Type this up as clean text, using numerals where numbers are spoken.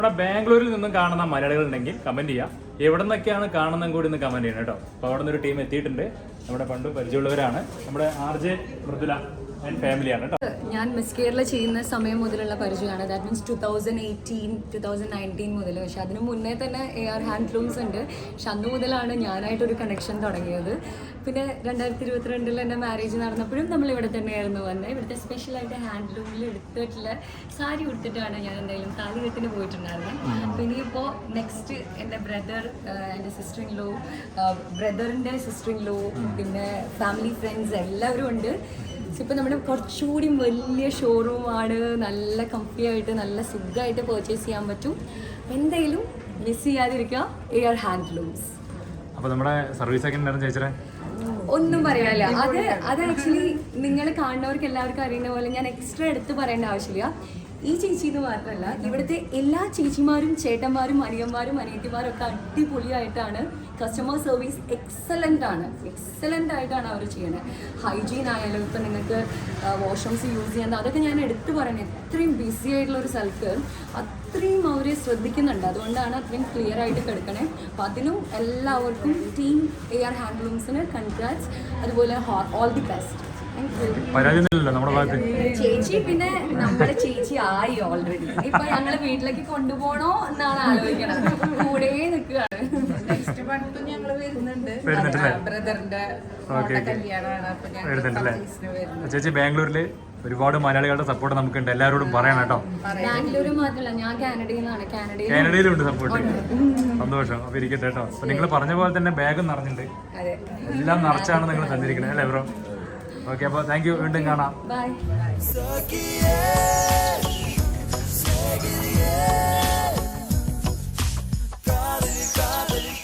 നമ്മുടെ ബാംഗ്ലൂരിൽ നിന്നും കാണുന്ന മലയാളികൾ ഉണ്ടെങ്കിൽ കമന്റ് ചെയ്യാം. എവിടെ നിന്നൊക്കെയാണ് കാണുന്നതും കൂടി ഒന്ന് കമന്റ് ചെയ്യണം കേട്ടോ. അപ്പോൾ അവിടെ നിന്ന് ഒരു ടീം എത്തിയിട്ടുണ്ട്. നമ്മുടെ പണ്ട് പരിചയമുള്ളവരാണ്. നമ്മുടെ RJ മൃദുല ആൻഡ് ഫാമിലിയാണ് കേട്ടോ. ഞാൻ മിസ് കേരള ചെയ്യുന്ന സമയം മുതലുള്ള പരിചയമാണ്. ദാറ്റ് മീൻസ് 2018, 2019 മുതൽ. പക്ഷെ അതിന് മുന്നേ തന്നെ AR ഹാൻഡ്ലൂംസ് ഉണ്ട്. പക്ഷെ അന്ന് മുതലാണ് ഞാനായിട്ടൊരു കണക്ഷൻ തുടങ്ങിയത്. പിന്നെ 2022 എൻ്റെ മാരേജ് നടന്നപ്പോഴും നമ്മൾ ഇവിടെ തന്നെയായിരുന്നു വന്നത്. ഇവിടുത്തെ സ്പെഷ്യലായിട്ട് ഹാൻഡ്ലൂമിൽ എടുത്തിട്ടുള്ള സാരി ഉടുത്തിട്ടാണ് ഞാൻ എന്തായാലും താലികെട്ടിന് പോയിട്ടുണ്ടായിരുന്നത്. അപ്പോൾ ഇനിയിപ്പോൾ നെക്സ്റ്റ് എൻ്റെ ബ്രദർ, എൻ്റെ സിസ്റ്റർ ഇൻ ലോ, ബ്രദറിൻ്റെ സിസ്റ്റർ ഇൻ ലോ, പിന്നെ ഫാമിലി ഫ്രണ്ട്സ് എല്ലാവരും ഉണ്ട്. ഇപ്പം നമ്മുടെ കുറച്ചുകൂടി വലിയ ഷോറൂമാണ്. നല്ല കംഫി ആയിട്ട് നല്ല സുഖമായിട്ട് പർച്ചേസ് ചെയ്യാൻ പറ്റും. എന്തായാലും മിസ് ചെയ്യാതിരിക്കുക AR ഹാൻഡ്ലൂംസ്. അപ്പോൾ നമ്മുടെ സർവീസ് ഒക്കെ ഉണ്ടായിരുന്നു ചേച്ചിയുടെ ഒന്നും പറയാനില്ല. അത് ആക്ച്വലി നിങ്ങൾ കാണുന്നവർക്ക് എല്ലാവർക്കും അറിയുന്ന പോലെ ഞാൻ എക്സ്ട്രാ എടുത്ത് പറയേണ്ട ആവശ്യമില്ല. ഈ ചേച്ചി എന്ന് മാത്രമല്ല, ഇവിടുത്തെ എല്ലാ ചേച്ചിമാരും ചേട്ടന്മാരും അനിയന്മാരും അനിയത്തിമാരും ഒക്കെ അടിപൊളിയായിട്ടാണ്. കസ്റ്റമർ സർവീസ് എക്സലൻ്റ് ആയിട്ടാണ് അവർ ചെയ്യുന്നത്. ഹൈജീൻ ആയാലും ഇപ്പം നിങ്ങൾക്ക് വാഷ്റൂംസ് യൂസ് ചെയ്യുന്നത് അതൊക്കെ ഞാൻ എടുത്തു പറയുന്നത്. എത്രയും ബിസി ആയിട്ടുള്ള ഒരു സ്ഥലത്ത് അത്രയും അവരെ ശ്രദ്ധിക്കുന്നുണ്ട്. അതുകൊണ്ടാണ് അത്രയും ക്ലിയർ ആയിട്ട് കിടക്കണേ. അപ്പം അതിനും എല്ലാവർക്കും ടീം AR ഹാൻഡ്ലൂംസിന് കൺഗ്രാറ്റ്സ്. അതുപോലെ ഓൾ ദി ബെസ്റ്റ്. ചേച്ചി പിന്നെ നമ്മുടെ ചേച്ചി ആയി ഓൾറെഡി. ഇപ്പൊ ഞങ്ങള് വീട്ടിലേക്ക് കൊണ്ടുപോകണോ എന്നാണ് ആലോചിക്കണം. കൂടെ നിൽക്കുകയാണ്. നെക്സ്റ്റ് മന്ത് ഞങ്ങള് വരുന്നുണ്ട്. ബ്രദറിന്റെ കല്യാണമാണ്. ചേച്ചി ബാംഗ്ലൂരില് ഒരുപാട് മലയാളികളുടെ സപ്പോർട്ട് നമുക്കുണ്ട്. എല്ലാവരോടും പറയണം കേട്ടോ. ബാംഗ്ലൂര് മാത്രമല്ല, ഞാൻ കാനഡയിലാണ്. കാനഡയിലുണ്ട് സപ്പോർട്ട്. സന്തോഷം. അപ്പൊ ഇരിക്കട്ടെ കേട്ടോ. അപ്പൊ നിങ്ങൾ പറഞ്ഞ പോലെ തന്നെ ബാഗും നിറഞ്ഞിട്ടുണ്ട്. എല്ലാം നിറച്ചാണ് നിങ്ങൾ തന്നിരിക്കണേ അല്ലേ ബ്രോ? ഓക്കെ, അപ്പോൾ താങ്ക് യു. വീണ്ടും കാണാം. ബൈ.